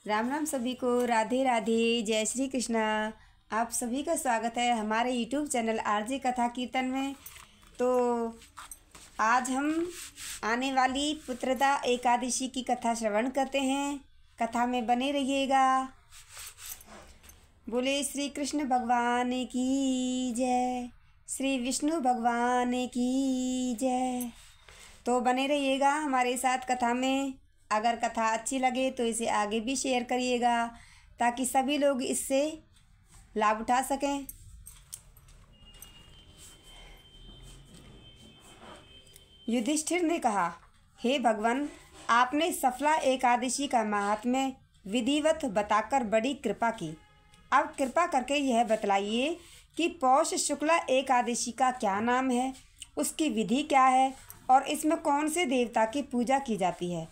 राम राम सभी को, राधे राधे, जय श्री कृष्णा। आप सभी का स्वागत है हमारे यूट्यूब चैनल आरजे कथा कीर्तन में। तो आज हम आने वाली पुत्रदा एकादशी की कथा श्रवण करते हैं। कथा में बने रहिएगा। बोले श्री कृष्ण भगवान की जय, श्री विष्णु भगवान की जय। तो बने रहिएगा हमारे साथ कथा में। अगर कथा अच्छी लगे तो इसे आगे भी शेयर करिएगा ताकि सभी लोग इससे लाभ उठा सकें। युधिष्ठिर ने कहा, हे भगवान, आपने सफला एकादशी का महात्म्य विधिवत बताकर बड़ी कृपा की। अब कृपा करके यह बतलाइए कि पौष शुक्ला एकादशी का क्या नाम है, उसकी विधि क्या है और इसमें कौन से देवता की पूजा की जाती है।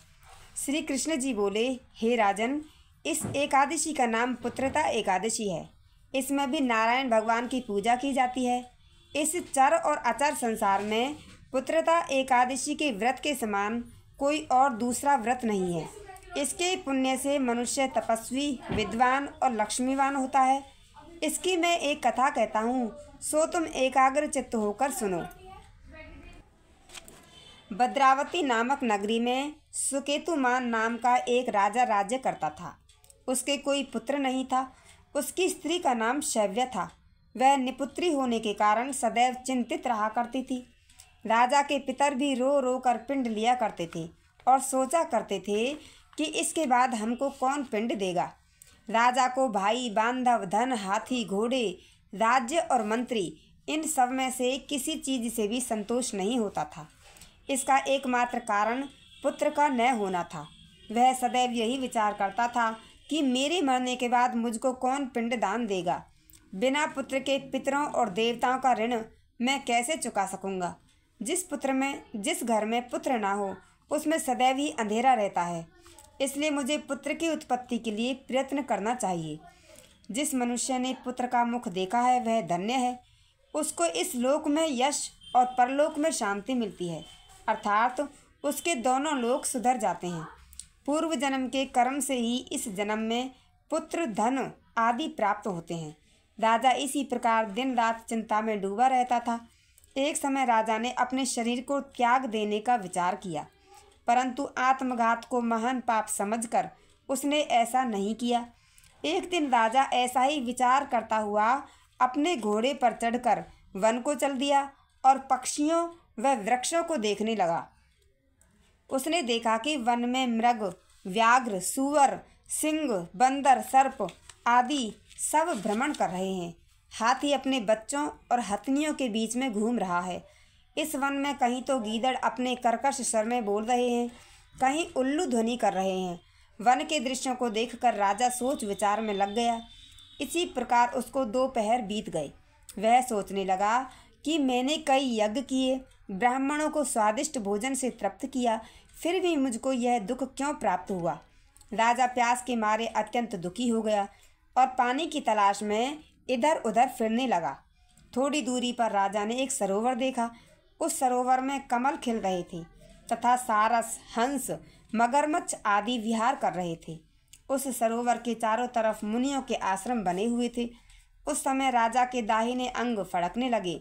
श्री कृष्ण जी बोले, हे राजन, इस एकादशी का नाम पुत्रदा एकादशी है। इसमें भी नारायण भगवान की पूजा की जाती है। इस चर और अचर संसार में पुत्रदा एकादशी के व्रत के समान कोई और दूसरा व्रत नहीं है। इसके पुण्य से मनुष्य तपस्वी, विद्वान और लक्ष्मीवान होता है। इसकी मैं एक कथा कहता हूँ, सो तुम एकाग्र चित्त होकर सुनो। भद्रावती नामक नगरी में सुकेतुमान नाम का एक राजा राज्य करता था। उसके कोई पुत्र नहीं था। उसकी स्त्री का नाम शैव्य था। वह निपुत्री होने के कारण सदैव चिंतित रहा करती थी। राजा के पितर भी रो रो कर पिंड लिया करते थे और सोचा करते थे कि इसके बाद हमको कौन पिंड देगा। राजा को भाई, बांधव, धन, हाथी, घोड़े, राज्य और मंत्री, इन सब में से किसी चीज़ से भी संतोष नहीं होता था। इसका एकमात्र कारण पुत्र का न होना था। वह सदैव यही विचार करता था कि मेरे मरने के बाद मुझको कौन पिंड दान देगा। बिना पुत्र के पितरों और देवताओं का ऋण मैं कैसे चुका सकूंगा। जिस घर में पुत्र ना हो उसमें सदैव ही अंधेरा रहता है। इसलिए मुझे पुत्र की उत्पत्ति के लिए प्रयत्न करना चाहिए। जिस मनुष्य ने पुत्र का मुख देखा है वह धन्य है। उसको इस लोक में यश और परलोक में शांति मिलती है, अर्थात उसके दोनों लोक सुधर जाते हैं। पूर्व जन्म के कर्म से ही इस जन्म में पुत्र, धन आदि प्राप्त होते हैं। राजा इसी प्रकार दिन रात चिंता में डूबा रहता था। एक समय राजा ने अपने शरीर को त्याग देने का विचार किया, परंतु आत्मघात को महान पाप समझकर उसने ऐसा नहीं किया। एक दिन राजा ऐसा ही विचार करता हुआ अपने घोड़े पर चढ़कर वन को चल दिया और पक्षियों व वृक्षों को देखने लगा। उसने देखा कि वन में मृग, व्याघ्र, सूअर, सिंह, बंदर, सर्प आदि सब भ्रमण कर रहे हैं। हाथी अपने बच्चों और हथनियों के बीच में घूम रहा है। इस वन में कहीं तो गीदड़ अपने कर्कश स्वर में बोल रहे हैं, कहीं उल्लू ध्वनि कर रहे हैं। वन के दृश्यों को देखकर राजा सोच विचार में लग गया। इसी प्रकार उसको 2 पहर बीत गए। वह सोचने लगा कि मैंने कई यज्ञ किए, ब्राह्मणों को स्वादिष्ट भोजन से तृप्त किया, फिर भी मुझको यह दुख क्यों प्राप्त हुआ। राजा प्यास के मारे अत्यंत दुखी हो गया और पानी की तलाश में इधर उधर फिरने लगा। थोड़ी दूरी पर राजा ने एक सरोवर देखा। उस सरोवर में कमल खिल रहे थे तथा सारस, हंस, मगरमच्छ आदि विहार कर रहे थे। उस सरोवर के चारों तरफ मुनियों के आश्रम बने हुए थे। उस समय राजा के दाहिने अंग फड़कने लगे।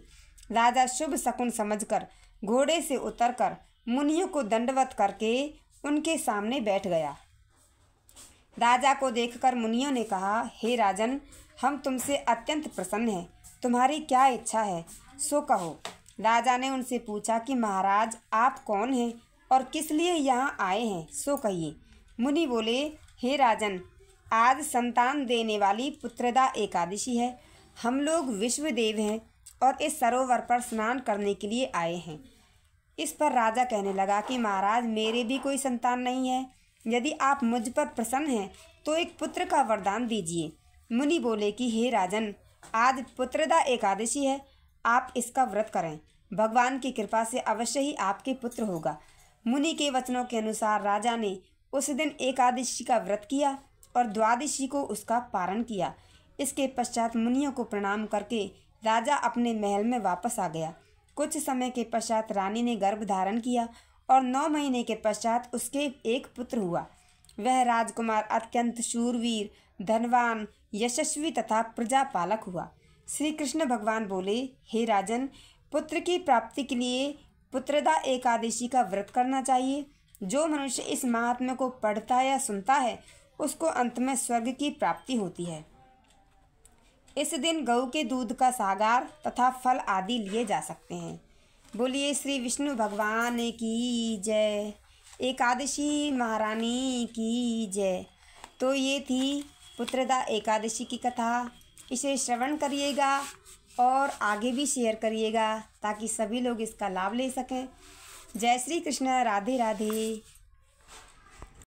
राजा शुभ शकुन समझकर घोड़े से उतरकर मुनियों को दंडवत करके उनके सामने बैठ गया। राजा को देखकर मुनियों ने कहा, हे राजन, हम तुमसे अत्यंत प्रसन्न हैं। तुम्हारी क्या इच्छा है सो कहो। राजा ने उनसे पूछा कि महाराज, आप कौन हैं और किस लिए यहाँ आए हैं, सो कहिए। मुनि बोले, हे राजन, आज संतान देने वाली पुत्रदा एकादशी है। हम लोग विश्वदेव हैं और इस सरोवर पर स्नान करने के लिए आए हैं। इस पर राजा कहने लगा कि महाराज, मेरे भी कोई संतान नहीं है। यदि आप मुझ पर प्रसन्न हैं तो एक पुत्र का वरदान दीजिए। मुनि बोले कि हे राजन, आज पुत्रदा एकादशी है, आप इसका व्रत करें। भगवान की कृपा से अवश्य ही आपके पुत्र होगा। मुनि के वचनों के अनुसार राजा ने उस दिन एकादशी का व्रत किया और द्वादशी को उसका पारण किया। इसके पश्चात मुनियों को प्रणाम करके राजा अपने महल में वापस आ गया। कुछ समय के पश्चात रानी ने गर्भ धारण किया और 9 महीने के पश्चात उसके एक पुत्र हुआ। वह राजकुमार अत्यंत शूरवीर, धनवान, यशस्वी तथा प्रजापालक हुआ। श्री कृष्ण भगवान बोले, हे राजन, पुत्र की प्राप्ति के लिए पुत्रदा एकादशी का व्रत करना चाहिए। जो मनुष्य इस महात्म्य को पढ़ता या सुनता है उसको अंत में स्वर्ग की प्राप्ति होती है। इस दिन गऊ के दूध का सागार तथा फल आदि लिए जा सकते हैं। बोलिए श्री विष्णु भगवान की जय। एकादशी महारानी की जय। तो ये थी पुत्रदा एकादशी की कथा। इसे श्रवण करिएगा और आगे भी शेयर करिएगा ताकि सभी लोग इसका लाभ ले सकें। जय श्री कृष्ण। राधे राधे।